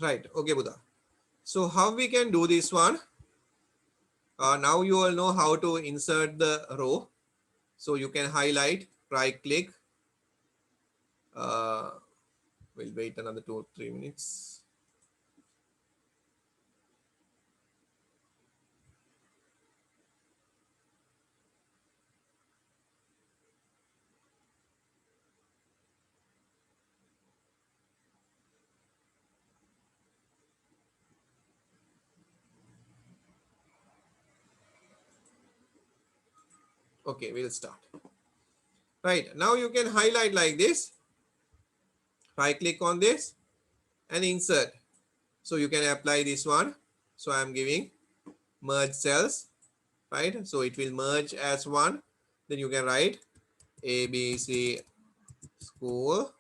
Right. Okay, Buddha. So how we can do this one? Now you all know how to insert the row. So you can highlight, right click. Uh, we'll wait another 2 or 3 minutes. Okay, we'll start. Right. Now you can highlight like this. Right click on this and insert. So you can apply this one. So I'm giving merge cells, right? So it will merge as one. Then you can write ABC school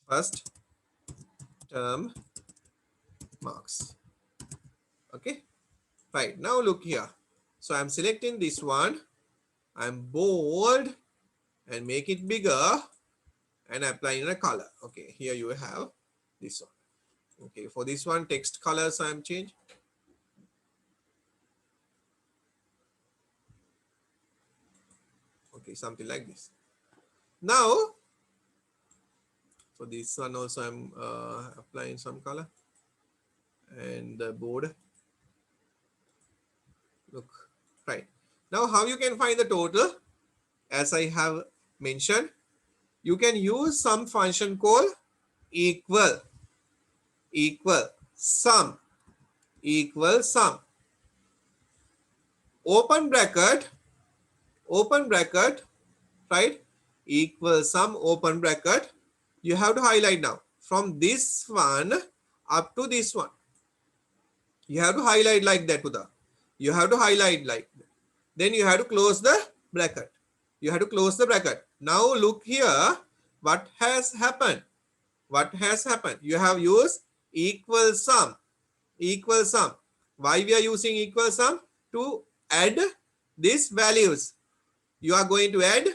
first term marks. Okay, right. Now look here. So I'm selecting this one. I'm bold and make it bigger and applying a color. Okay, here you have this one. Okay, for this one, text colors I'm changing. Okay, something like this. Now, for this one also I'm applying some color and the board. Look, right. Now how you can find the total? As I have mentioned, you can use some function called equal sum open bracket, right? Equal sum open bracket. You have to highlight now from this one up to this one. You have to highlight like that, Buddha. You have to highlight like that. Then you have to close the bracket. You have to close the bracket. Now look here. What has happened? What has happened? You have used equal sum. Equal sum. Why we are using equal sum? To add these values. You are going to add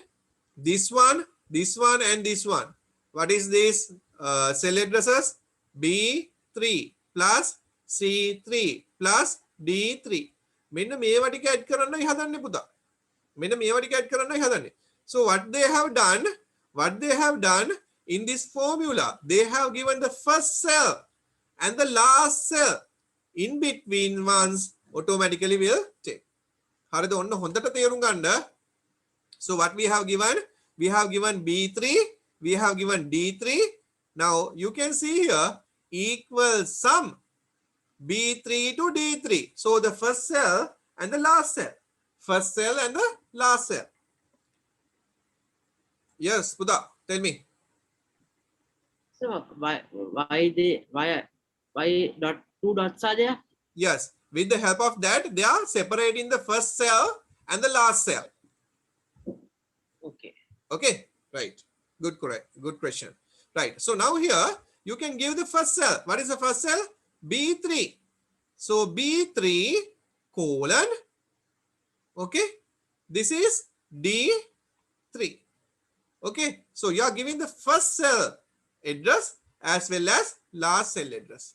this one, and this one. What is this? Cell addresses? B3 plus C3 plus D3. මෙන්න මේවා ටික add කරන්නයි හදන්නේ පුතා. මෙන්න මේවා ටික add කරන්නයි හදන්නේ. So what they have done in this formula, they have given the first cell and the last cell. In between ones automatically will take. හරිද? ඔන්න හොඳට තේරුම් ගන්න. So what we have given? We have given B3, we have given D3. Now you can see here equal sum B3 to D3. So the first cell and the last cell. First cell and the last cell. Yes, Buddha, tell me. So why dot two dots are there? Yes, with the help of that, they are separating the first cell and the last cell. Okay. Okay, right. Good, correct. Good question. Right. So now here you can give the first cell. What is the first cell? B3. So B3 colon. Okay. This is D3. Okay. So you are giving the first cell address as well as last cell address.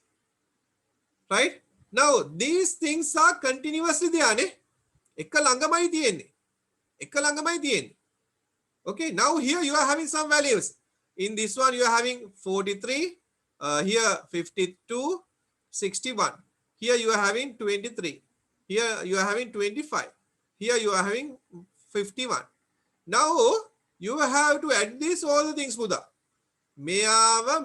Right. Now these things are continuously there. එක ළඟමයි තියෙන්නේ. එක ළඟමයි තියෙන්නේ. Okay, now here you are having some values. In this one you are having 43, here 52, 61. Here you are having 23. Here you are having 25. Here you are having 51. Now you have to add this all the things, Buddha. මෙයාව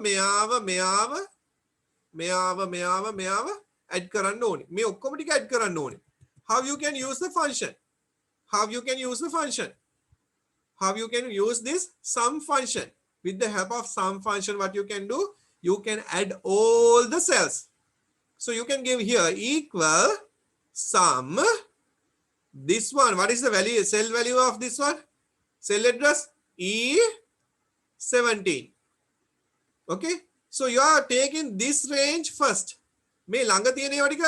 add කරන්න ඕනේ. මේ ඔක්කොම ටික add කරන්න ඕනේ. How you can use the function? How you can use the function? How you can use this sum function? With the help of sum function, what you can do? You can add all the cells. So you can give here equal sum. This one, what is the value? Cell value of this one? Cell address E17. Okay. So you are taking this range first. මේ ළඟ තියෙන ඒවා ටික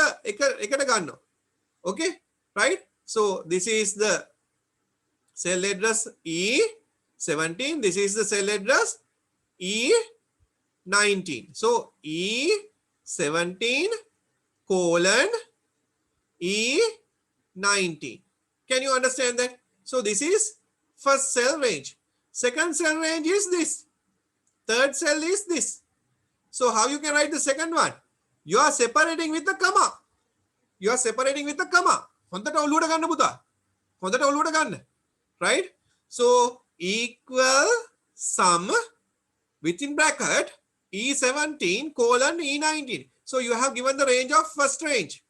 එකට ගන්නවා. Okay. Right. So this is the cell address E17. This is the cell address E11. 19. So E17 colon E19. Can you understand that? So this is first cell range. Second cell range is this. Third cell is this. So how you can write the second one? You are separating with the comma. You are separating with the comma. Right? So equal sum within bracket E17 colon E19. So you have given the range of first range.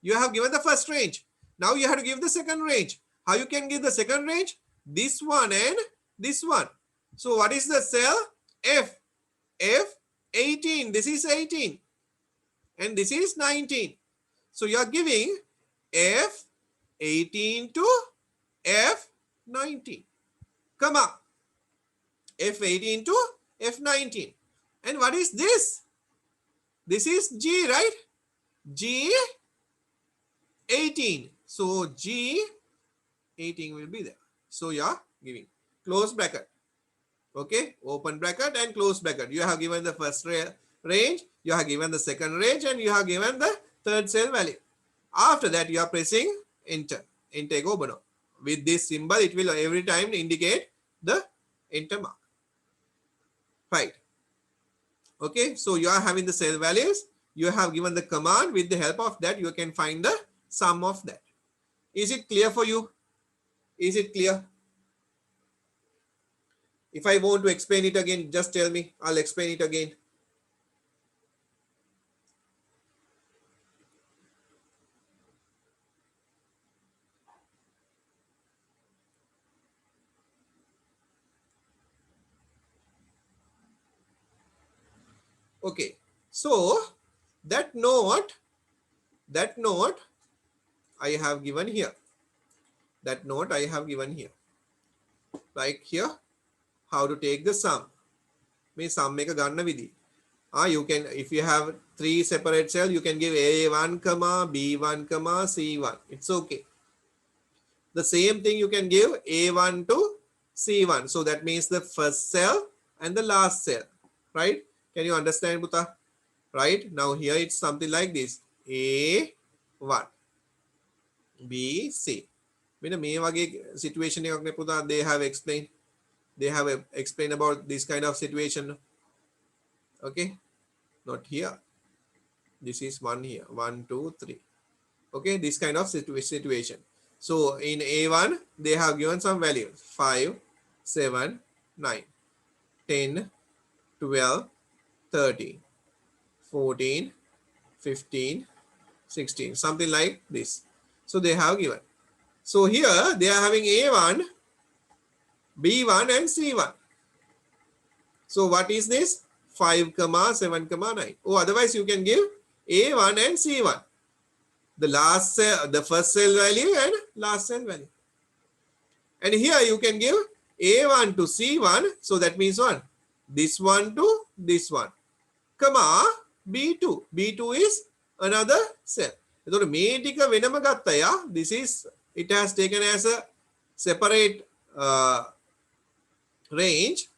You have given the first range. Now you have to give the second range. How you can give the second range? This one and this one. So what is the cell? F. F18. This is 18. And this is 19. So you are giving F18 to F19. Comma. F18 to F19. And what is this? This is G, right? G18. So G18 will be there. So you are giving close bracket. Okay, open bracket and close bracket. You have given the first range, you have given the second range, and you have given the third cell value. After that, you are pressing enter. Enter go bono. With this symbol, it will every time indicate the enter mark. Right. Okay, so you are having the cell values. You have given the command. With the help of that, you can find the sum of that. Is it clear for you? Is it clear? If I want to explain it again, just tell me. I'll explain it again. Okay, so that note I have given here. That note I have given here. Like here, how to take the sum. May sum make a ganna vidhi. You can, if you have 3 separate cells, you can give A1, B1, C1. It's okay. The same thing you can give A1 to C1. So that means the first cell and the last cell, right? Can you understand, Buta? Right? Now here it's something like this. A1, B, C. When a situation they have explained. They have explained about this kind of situation. Okay, not here. This is 1 here. 1, 2, 3. Okay, this kind of situation. So in A1, they have given some values. 5, 7, 9, 10, 12, 13, 14, 15, 16. Something like this. So they have given. So here they are having A1, B1 and C1. So what is this? 5, 7, 9. Oh, otherwise you can give A1 and C1. The last cell, the first cell value and last cell value. And here you can give A1 to C1. So that means one. This one to this one. Comma B2. B2 is another cell. This is, it has taken as a separate range,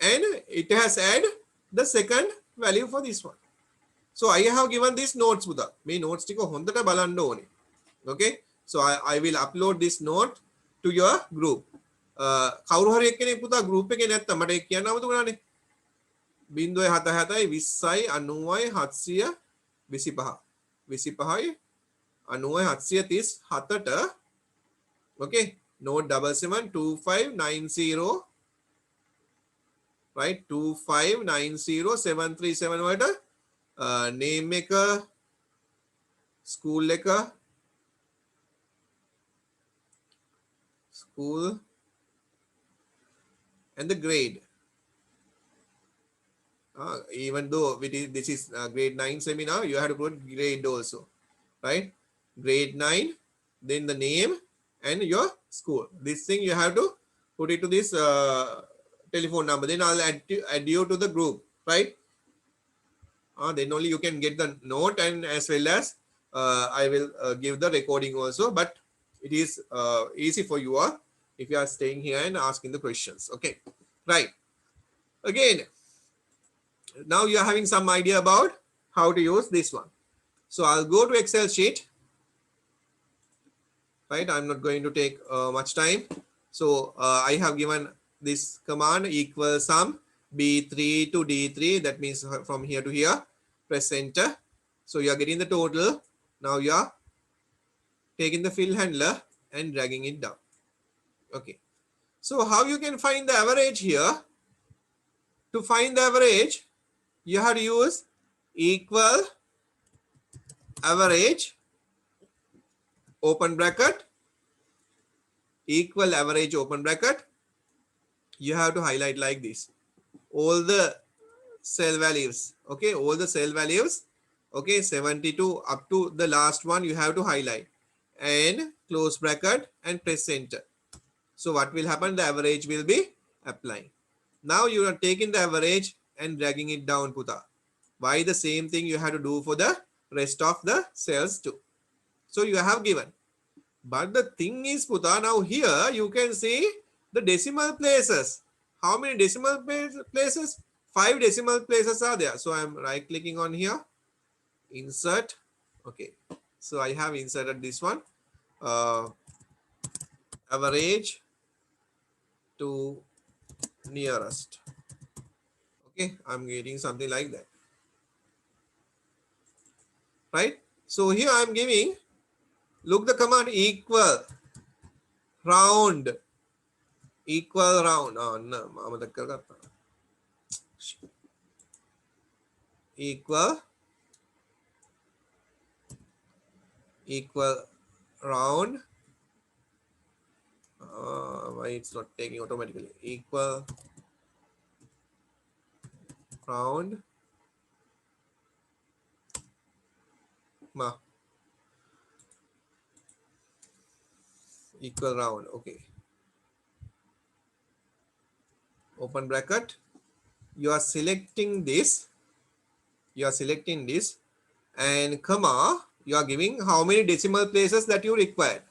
and it has added the second value for this one. So I have given these notes. May notes okay. So I will upload this note to your group. Group බින්දුවයි 77යි 20යි 90යි 725 25යි 90යි 737ට okay note 772590 right 2590737 වලට name එක school and the grade. Even though this is grade 9 seminar, you have to put grade also, right? Grade 9, then the name and your school. This thing you have to put it to this telephone number. Then I'll add you to the group, right? Then only you can get the note, and as well as I will give the recording also. But it is easy for you if you are staying here and asking the questions. Okay, right. Again, Now you're having some idea about how to use this one. So I'll go to Excel sheet, right? I'm not going to take much time. So I have given this command equal sum B3 to D3. That means from here to here, press enter. So you are getting the total. Now you are taking the fill handler and dragging it down. Okay. So how you can find the average here? To find the average, you have to use equal average open bracket, equal average open bracket. You have to highlight like this. All the cell values, okay, all the cell values, okay, 72 up to the last one you have to highlight and close bracket and press enter. So what will happen? The average will be applying. Now you are taking the average and dragging it down, Puta. Why the same thing you have to do for the rest of the cells too. So you have given. But the thing is, Puta, now here you can see the decimal places. How many decimal places? 5 decimal places are there. So I'm right clicking on here, insert. Okay. So I have inserted this one, average to nearest. Okay. I'm getting something like that. Right. So here I'm giving, look the command equal round. Equal round. Oh, no. Equal round. Why it's not taking automatically? Equal round. Equal round. Okay. Open bracket. You are selecting this. And comma. You are giving how many decimal places that you require.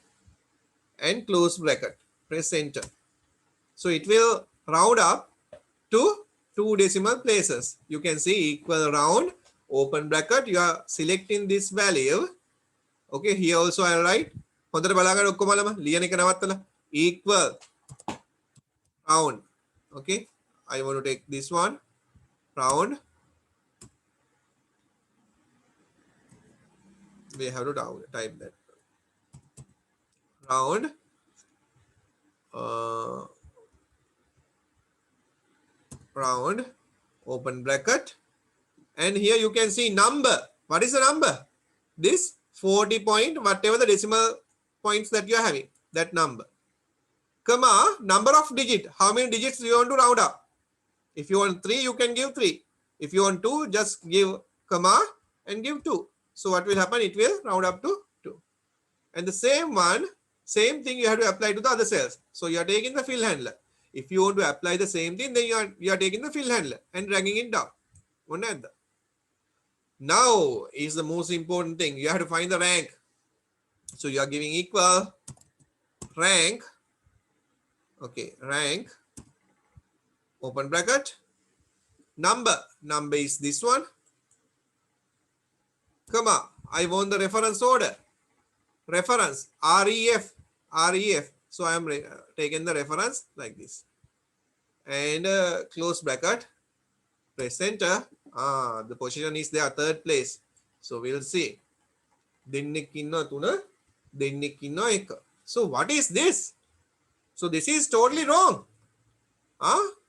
And close bracket. Press enter. So it will round up to 2 decimal places. You can see equal round, open bracket. You are selecting this value. Okay, here also I write. Equal round. Okay, I want to take this one. Round. We have to type that. Round. Round. Open bracket. And here you can see number. What is the number? This 40 point, whatever the decimal points that you are having, that number. Comma, number of digit. How many digits do you want to round up? If you want 3, you can give 3. If you want 2, just give comma and give 2. So what will happen? It will round up to 2. And the same thing you have to apply to the other cells. So you are taking the fill handler. If you want to apply the same thing, then you are taking the fill handler and dragging it down. Now is the most important thing. You have to find the rank. So you are giving equal rank. Okay, rank. Open bracket. Number is this one. Comma. I want the reference order. Reference. REF. So I am taking the reference like this. And close bracket. Press enter. The position is there, third place. So we'll see. So what is this? So this is totally wrong.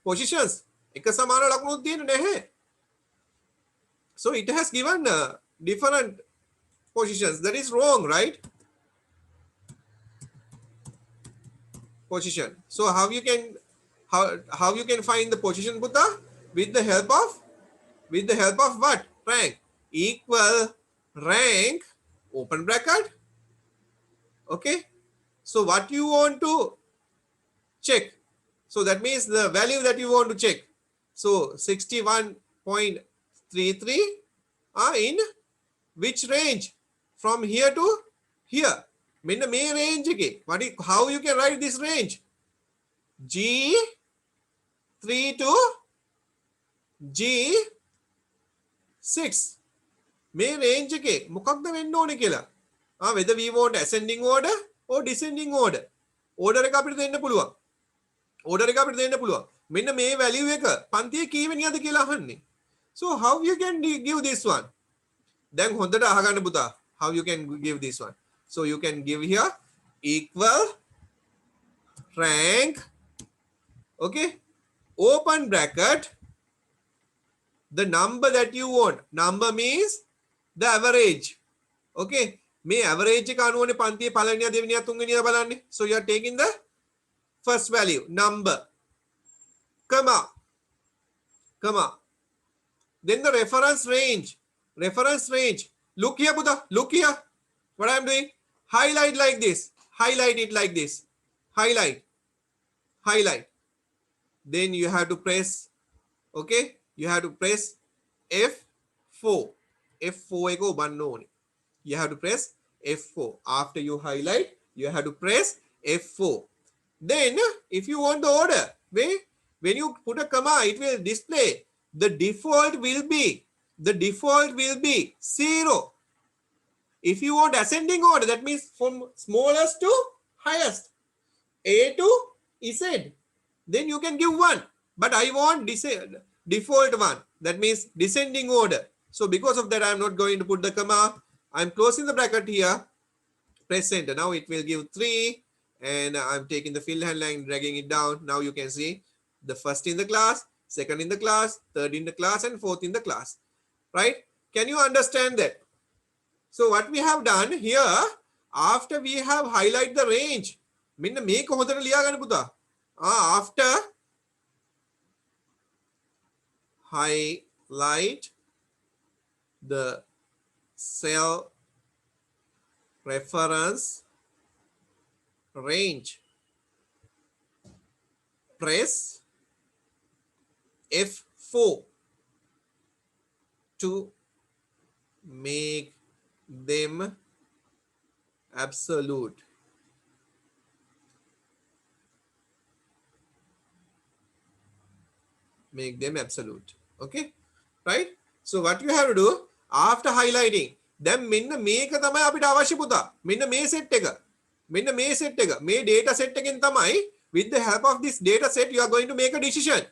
Positions. So it has given different positions. That is wrong, right? Position. So how you can find the position, Buddha? With the help of what? Rank. Equal rank, open bracket. Okay. So what you want to check? So that means the value that you want to check. So 61.33 in which range? From here to here. Mean the main range again. How you can write this range? G3 to G 6. මේ range එකේ මොකක්ද වෙන්න ඕනේ කියලා. whether we want ascending order or descending order. order එක අපිට දෙන්න පුළුවන්. order එක අපිට දෙන්න පුළුවන්. මෙන්න මේ value එක පන්තියේ කීවෙනියද කියලා අහන්නේ. So how you can give this one? දැන් හොඳට අහගන්න පුතා. How you can give this one? So you can give here equal rank. Okay, open bracket, the number that you want. Number means the average. Okay, මේ average එක අනුවනේ පන්තියේ පළවෙනියා දෙවෙනියා තුන්වෙනියා බලන්නේ. So you are taking the first value, number, comma, comma. Then the reference range. Reference range. Look here, Buddha. Look here. What I am doing? Highlight like this. Highlight it like this. Highlight. Highlight. Then you have to press. Okay. You have to press F4. F4 eko banno one. You have to press F4. After you highlight, you have to press F4. Then, if you want the order, when you put a comma, it will display. The default will be 0. If you want ascending order, that means from smallest to highest, A to Z, then you can give 1. But I want default 1. That means descending order. So because of that, I am not going to put the comma. I am closing the bracket here. Press enter. Now it will give 3. And I am taking the fill hand line, dragging it down. Now you can see the first in the class, second in the class, third in the class, and fourth in the class. Right? Can you understand that? So what we have done here, after we have highlight the range, after highlight the cell reference range, press F4 to make them absolute. Make them absolute. Okay, right? So what you have to do after highlighting, then මෙන්න මේක තමයි අපිට අවශ්‍ය පුතා. මෙන්න මේ set එක. මෙන්න මේ set එක. මේ data set එකෙන් තමයි, with the help of this data set, you are going to make a decision.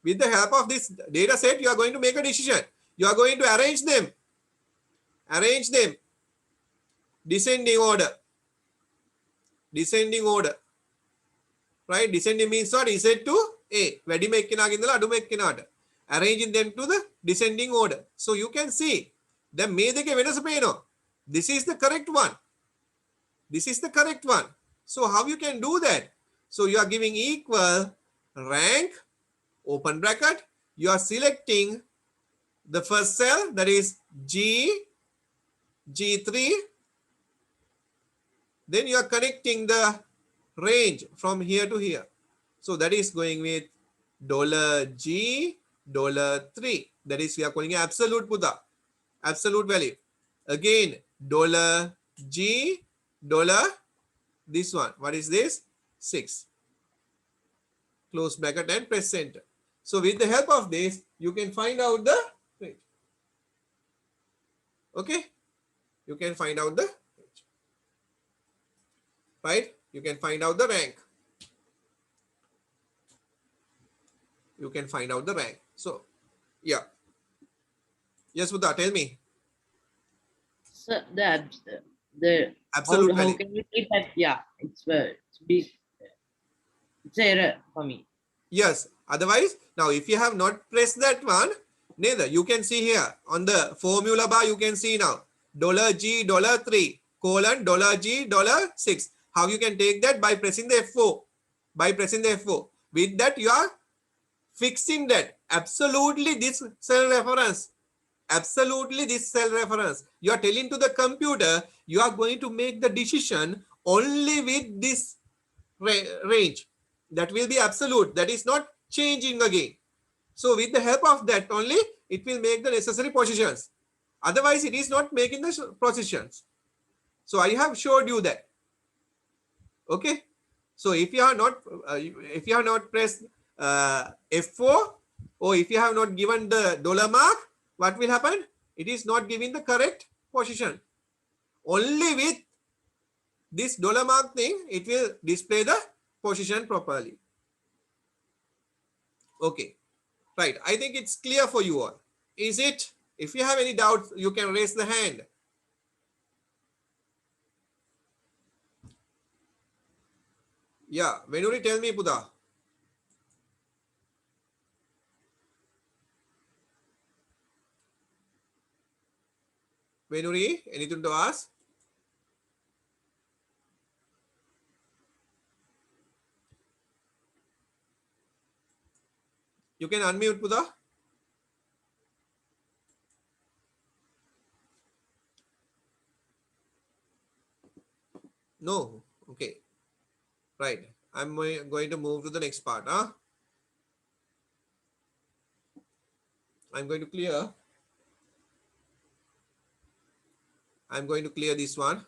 With the help of this data set, you are going to make a decision. You are going to arrange them. Arrange them. Descending order. Descending order. Right? Descending means what? Z to A. වැඩිම එක්කෙනාගේ ඉඳලා අඩුම එක්කෙනාට. Arranging them to the descending order. So you can see. දැන් මේ දෙකේ වෙනස පේනවා. This is the correct one. This is the correct one. So how you can do that? So you are giving equal rank, open bracket. You are selecting the first cell, that is G3. Then you are connecting the range from here to here. So that is going with $G, $3. That is, we are calling absolute Buddha. Absolute value. Again, $G, this one. What is this? 6. Close bracket and press enter. So with the help of this, you can find out the range. Okay? You can find out the range. Right? You can find out the rank. You can find out the rank. So, yeah. Yes, Buddha, tell me. So the Absolute how value. can we keep that? Yeah, it's big. It's an error for me. Yes. Otherwise, now if you have not pressed that one, neither, you can see here on the formula bar, you can see now $G, $3, colon, $G, $6. How you can take that? By pressing the F4. By pressing the F4. With that, you are fixing that. Absolutely this cell reference. Absolutely this cell reference. You are telling to the computer, you are going to make the decision only with this range. That will be absolute. That is not changing again. So with the help of that only, it will make the necessary positions. Otherwise, it is not making the positions. So I have showed you that. Okay. So if you have not pressed F4, or if you have not given the $mark, what will happen? it is not giving the correct position. Only with this dollar mark thing, it will display the position properly. Okay, right. I think it's clear for you all. Is it? If you have any doubts, you can raise the hand. Yeah, Venuri, tell me, Puda. Venuri, anything to ask? You can unmute, Puda. No. Okay. Right. I'm going to move to the next part. I'm going to clear. I'm going to clear this one.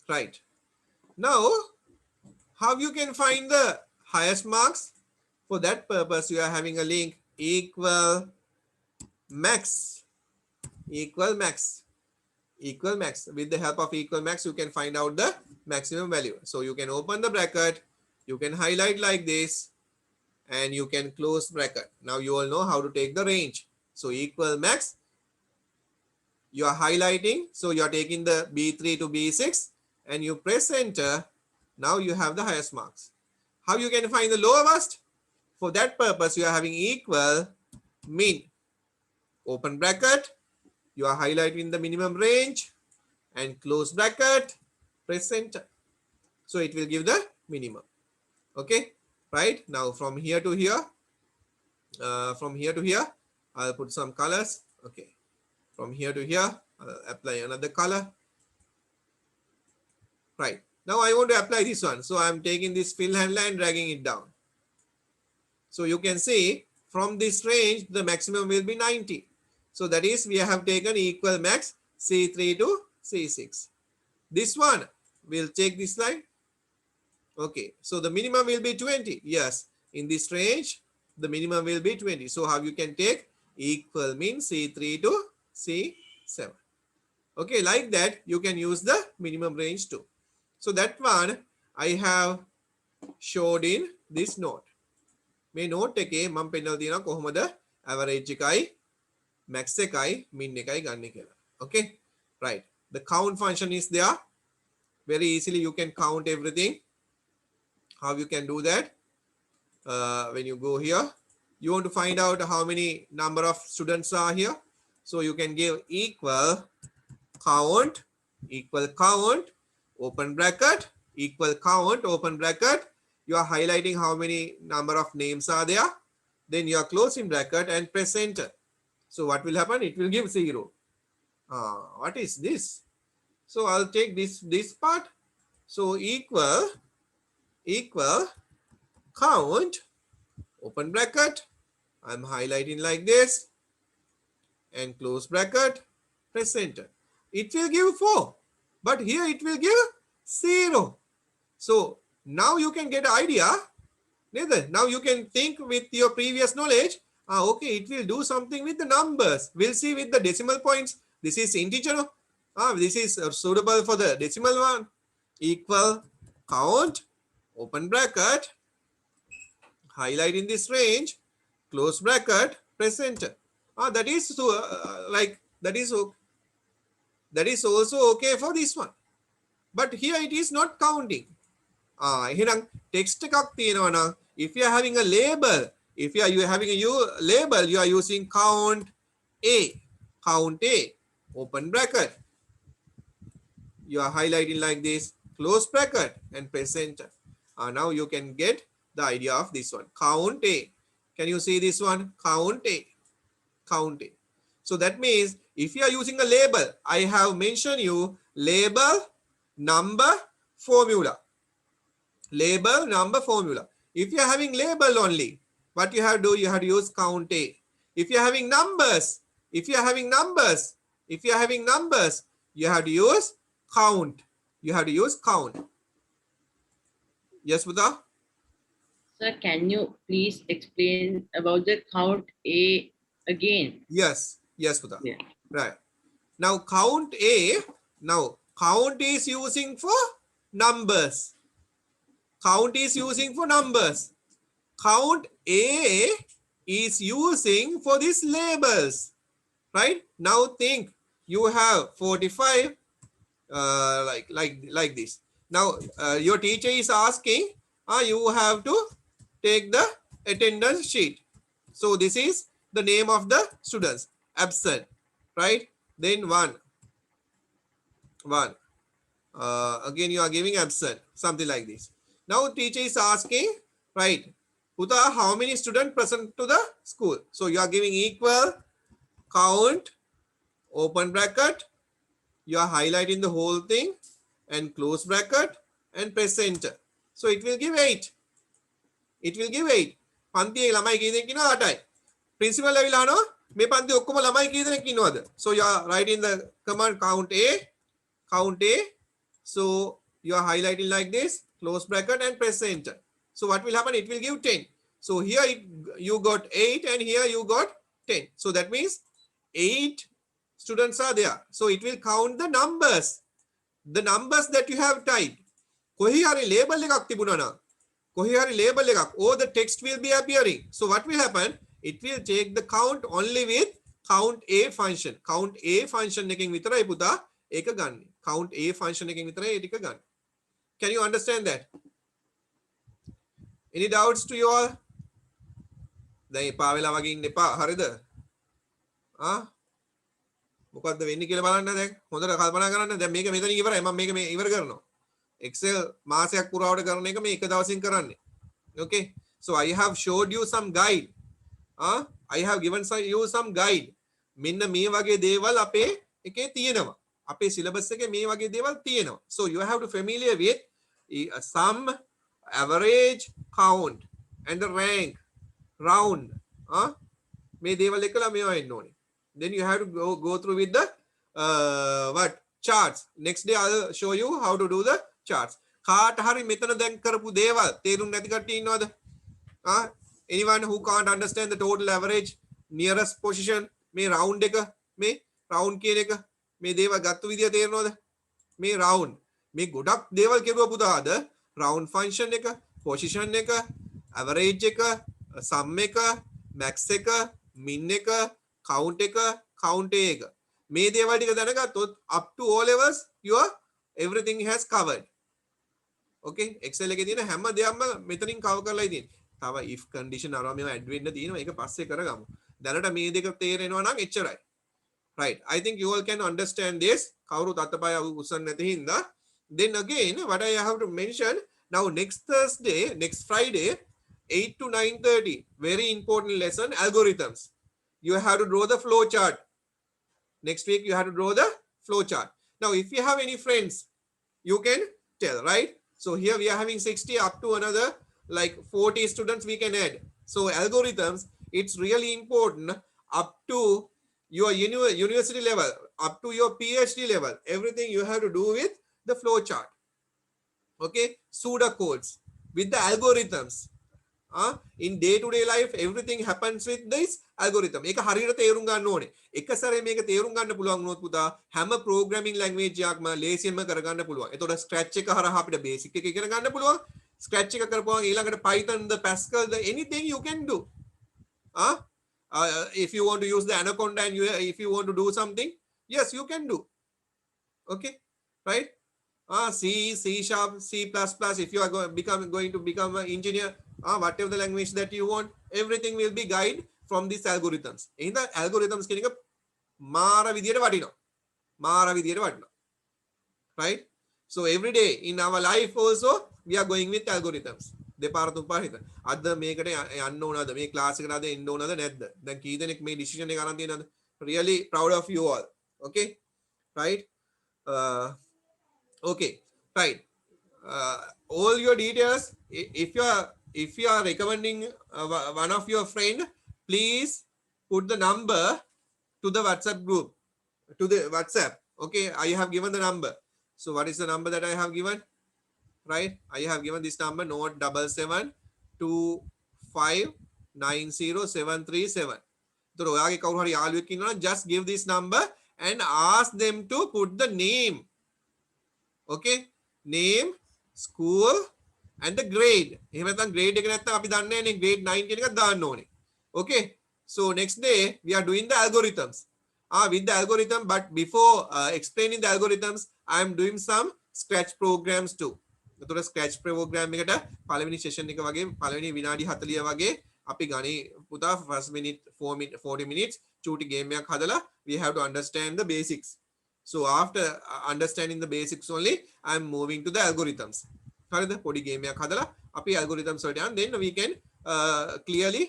Right. Now, how you can find the highest marks? For that purpose, you are having a link equal max. Equal max. Equal max. With the help of equal max, you can find out the maximum value. So you can open the bracket, you can highlight like this, and you can close bracket. Now you all know how to take the range. So equal max, you are highlighting. So you are taking the B3 to B6 and you press enter. Now you have the highest marks. How you can find the lowest? For that purpose, you are having equal min. Open bracket, you are highlighting the minimum range and close bracket, press enter. So it will give the minimum. Okay, right? Now from here to here, I'll put some colors. Okay, from here to here, I'll apply another color. Right, now I want to apply this one. So I'm taking this fill handler and dragging it down. So you can see from this range, the maximum will be 90. So that is, we have taken equal max C3 to C6. This one, we'll take this line. Okay, so the minimum will be 20. Yes, in this range, the minimum will be 20. So how you can take equal min C3 to C7. Okay, like that, you can use the minimum range too. So that one, I have showed in this note. මේ note එකේ මම පෙන්නලා තියෙනවා කොහොමද average එකයි max එකයි min එකයි ගන්න කියලා. Okay, right. The count function is there. Very easily you can count everything. How you can do that? When you go here, you want to find out how many number of students are here. So you can give equal count, open bracket, equal count, open bracket. You are highlighting how many number of names are there. Then you are closing bracket and press enter. So what will happen? It will give 0. What is this? So I'll take this part. So equal count, open bracket. I'm highlighting like this and close bracket, press enter. It will give 4, but here it will give 0. So now you can get an idea. Now you can think with your previous knowledge. Okay, it will do something with the numbers. We'll see with the decimal points. This is integer. This is suitable for the decimal one. Equal count, open bracket, highlight in this range, close bracket, press enter. That is so that is also okay for this one. But here it is not counting. Text if you are having a label, if you are having a label, you are using count A, open bracket. You are highlighting like this, close bracket and press enter. Now you can get the idea of this one, count A. Can you see this one? Count A. So that means if you are using a label, I have mentioned you label, number, formula. Label, number, formula. If you are having label only, what you have to do, you have to use count A. If you are having numbers, you have to use count. Yes, Buddha? Sir, can you please explain about the count A again? Yes, Puta. Yeah. Right. Now count A. Now count is using for numbers. Count is using for numbers. Count A is using for these labels. Right. Now think you have 45 like this. Now your teacher is asking, you have to take the attendance sheet. So this is the name of the students, absent, right? Then one. Again you are giving absent, something like this. Now teacher is asking, right, Puta, how many students present to the school? So you are giving equal count, open bracket, you are highlighting the whole thing and close bracket and press enter. So it will give 8. It will give 8. පන්තියේ ළමයි කී දෙනෙක් ඉන්නවද 8යි. Principal ඇවිල්ලා අහනවා මේ පන්තියේ ඔක්කොම ළමයි කී දෙනෙක් ඉන්නවද? So you are writing the command count A. So you are highlighting like this, close bracket and press enter. So what will happen? It will give 10. So here you got 8 and here you got 10. So that means 8 students are there. So it will count the numbers. The numbers that you have typed. කොහේ හරි label එකක් තිබුණා නම් කොහේ හරි label එකක්, or the text will be appearing. So what will happen? It will take the count only with count A function. Count A function එකෙන් විතරයි පුතා ඒක ගන්න. Count A function එකෙන් විතරයි ඒ ටික ගන්න. Can you understand that? Any doubts to you all? දැන් එපා වෙලා වගේ ඉන්න එපා. හරිද? මොකද්ද වෙන්නේ කියලා බලන්න දැන්. හොඳට කල්පනා කරන්න. දැන් මේක මෙතනින් ඉවරයි. මම මේක මේ ඉවර කරනවා. Excel මාසයක් පුරාවට කරන එක මේ එක දවසින් කරන්නේ. Okay, so I have showed you some guide. I have given you some guide. මෙන්න මේ වගේ දේවල් අපේ එකේ තියෙනවා. අපේ syllabus එකේ මේ වගේ දේවල් තියෙනවා. So you have to familiar with sum, average, count and the rank, round. මේ දේවල් එකලා මේවා එන්න ඕනේ. Then you have to go through with the what charts. Next day I'll show you how to do the charts. කාට හරි මෙතන දැන් කරපු දේවල් තේරුම් නැති කට්ටිය ඉන්නවද? Anyone who can't understand the total average, nearest position, මේ round එක, මේ round කියන එක, මේ දේවල් ගත්ත විදිය තේරෙනවද? මේ round, මේ ගොඩක් දේවල් කෙරුවා පුතාද? round function එක, position එක, average එක, sum එක, max එක, min එක, count එක, count A එක. මේ දේවල් ටික දැනගත්තොත් up to O levels your everything has covered. Okay, Excel එකේ තියෙන හැම දෙයක්ම මෙතනින් cover කරලා ඉතින්. තව if condition අරවා මේවා add වෙන්න තියෙනවා. ඒක පස්සේ කරගමු. දැනට මේ දෙක තේරෙනවා නම් එච්චරයි. Right, I think you all can understand this. කවුරුත් අතපය උස්සන්න නැති හින්දා. Then again what I have to mention, now next Thursday, next Friday 8 to 9:30, very important lesson, algorithms. You have to draw the flow chart. Next week you have to draw the flow chart. Now if you have any friends, you can tell, right? So here we are having 60, up to another like 40 students we can add. So algorithms, it's really important up to your university level, up to your PhD level. Everything you have to do with the flow chart. Okay, pseudocodes with the algorithms. In day-to-day life, everything happens with this algorithm. ඒක හරියට තේරුම් ගන්න ඕනේ. එක සැරේ මේක තේරුම් ගන්න පුළුවන් වුණොත් පුතා හැම programming language එකක්ම ලේසියෙන්ම කරගන්න පුළුවන්. එතකොට scratch එක හරහා අපිට basic එක ඉගෙන ගන්න පුළුවන්. Scratch එක කරපුවාම ඊළඟට Python, the Pascal, the anything you can do. If you want to use the Anaconda and if you want to do something, yes, you can do. Okay, right? C, C sharp, C++, if you are going to become an engineer, whatever the language that you want, everything will be guided from these algorithms. In the algorithms, mara vidiyata watina. Right? So every day in our life also, we are going with algorithms. දෙපාර තුන්පාර හිත. අද මේකට යන්න ඕනද? මේ class එකට අද එන්න ඕනද නැද්ද? දැන් කී දෙනෙක් මේ decision එක අරන් තියෙනවද? Really proud of you all. Okay? Right? Okay, right. All your details, if you are recommending one of your friend, please put the number to the WhatsApp group, to the WhatsApp. Okay, I have given the number. So what is the number that I have given? Right, I have given this number, note 77 2590 737. So ඔයාගේ කවුරු හරි යාළුවෙක් ඉන්නවා just give this number and ask them to put the name. Okay, name, school and the grade. එහෙම නැත්නම් grade එක නැත්නම් අපි දන්නේ නැහැ නේ grade 9 කියන එකක් දාන්න ඕනේ. Okay, so next day we are doing the algorithms. With the algorithm, but before explaining the algorithms, I am doing some scratch programs too. එතකොට scratch program එකට පළවෙනි session එක වගේ පළවෙනි විනාඩි 40 වගේ අපි ගණි පුතා first minute 40 minutes චූටි game එකක් හදලා we have to understand the basics. So after understanding the basics only, I am moving to the algorithms. හරිද? පොඩි game එකක් හදලා අපි algorithms වලට යන then we can clearly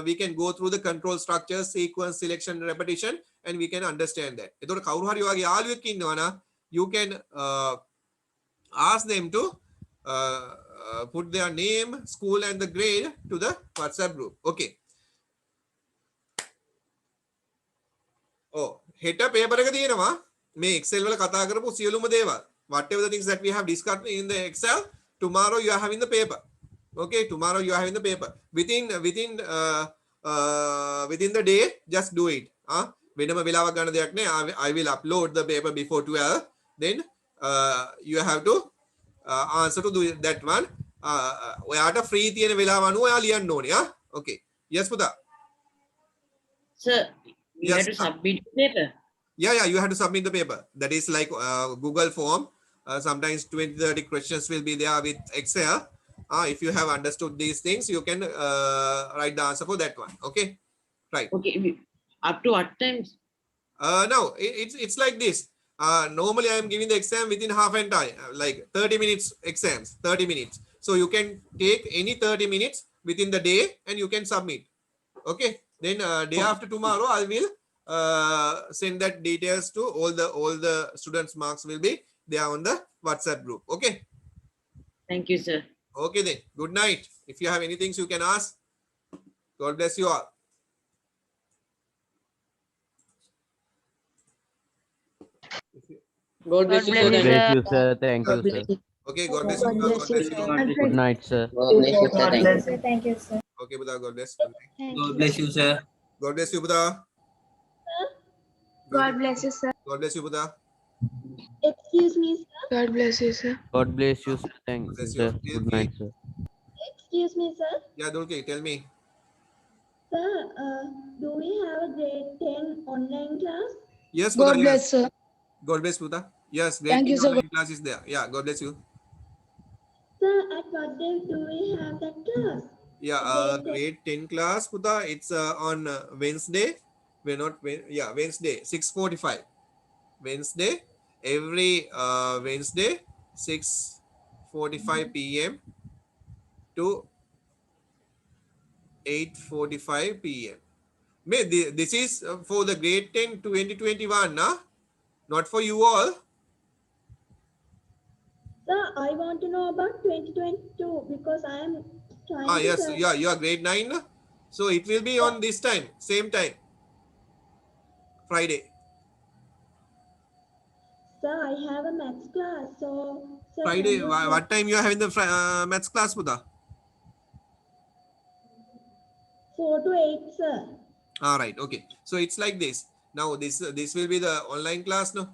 we can go through the control structures, sequence, selection, repetition, and we can understand that. එතකොට කවුරු හරි වගේ යාළුවෙක් ඉන්නවා නම් you can ask them to put their name, school and the grade to the WhatsApp group. Okay. හෙට paper එක තියෙනවා මේ Excel වල කතා කරපු සියලුම දේවල්. Whatever the things that we have discussed in the Excel, tomorrow you are having the paper. Okay, tomorrow you are having the paper. Within the day, just do it. වෙනම වෙලාවක් ගන්න දෙයක් නෑ. I will upload the paper before 12. Then you have to answer to do that one. ඔයාට free තියෙන වෙලාව අනුව ඔයා ලියන්න ඕනේ. Okay. Yes පුතා. Sir, you Yes, have to submit the paper. Yeah, you have to submit the paper. That is like Google form. Sometimes 20-30 questions will be there with Excel. If you have understood these things, you can write the answer for that one. Okay, right. Okay, up to what times? No, it's like this. Normally I am giving the exam within half an hour, like 30 minutes exams, 30 minutes. So you can take any 30 minutes within the day and you can submit. Okay, then day after tomorrow I will send that details to all the students. Marks will be there on the WhatsApp group. Okay. Thank you, sir. Okay then. Good night. If you have anything you can ask. God bless you all. God bless you, sir. Bless you, sir. Thank you, sir. Okay. God bless you. God bless you, sir. Good night, sir. God bless you, sir. Thank you. Thank you, sir. Okay, Buddha. God bless. Good night. God bless you, sir. God bless you, Buddha. God bless you, sir. God bless you, Buddha. Excuse me, sir. God bless you, sir. God bless you, sir. Thank you, Bless sir. you. Good night, sir. Excuse me, sir. Yeah, Dulki, tell me. Sir, do we have a grade 10 online class? Yes, Buddha. God bless, Yes. sir. God bless, Buddha. Yes, great. Thank you, sir. Online class is there. Yeah, God bless you. Sir, at what day do we have that class? Yeah, grade 10 class, Buddha. It's on Wednesday. We're not, yeah, Wednesday, 6:45. Wednesday, every Wednesday, 6:45 p.m. to 8:45 p.m. This is for the grade 10 2021, nah? Not for you all. Sir, I want to know about 2022 because I am trying to Yes, search. yeah, you are grade 9, nah? So it will be on this time, same time, Friday. Sir, I have a maths class, so sir, Friday, can you what time you are having the maths class, Buddha? 4 to 8, sir. All right, okay. So it's like this. Now this will be the online class, no?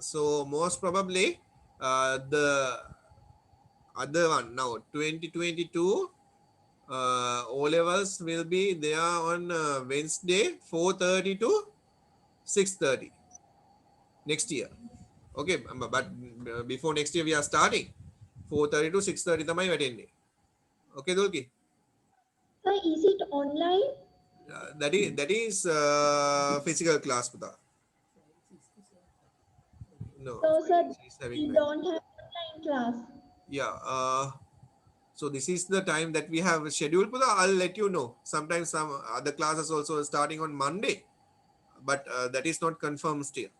So most probably the other one now 2022 O levels will be there on Wednesday 4:30 to 6:30 next year. Okay, but before next year we are starting 4:30 to 6:30 තමයි වැටෙන්නේ. Okay, Dulki. Sir, is it online? That is physical class, Buddha. No. So, sir, she's having we that. don't have online class. Yeah. So this is the time that we have scheduled, Buddha. I'll let you know. Sometimes some other classes also starting on Monday, but that is not confirmed still.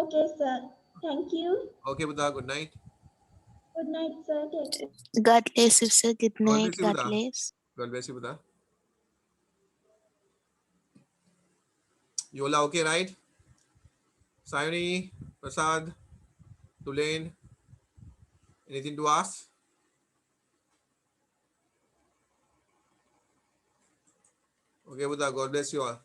Okay, sir. Thank you. Okay, Buddha. Good night. Good night, sir. Take care. God bless you, sir. Good God night. bless you, God Buddha. bless. God bless you, Buddha. Yola, okay, right? Sayoni, Prasad, Tulen, anything to ask? Okay, Buddha, God bless you all.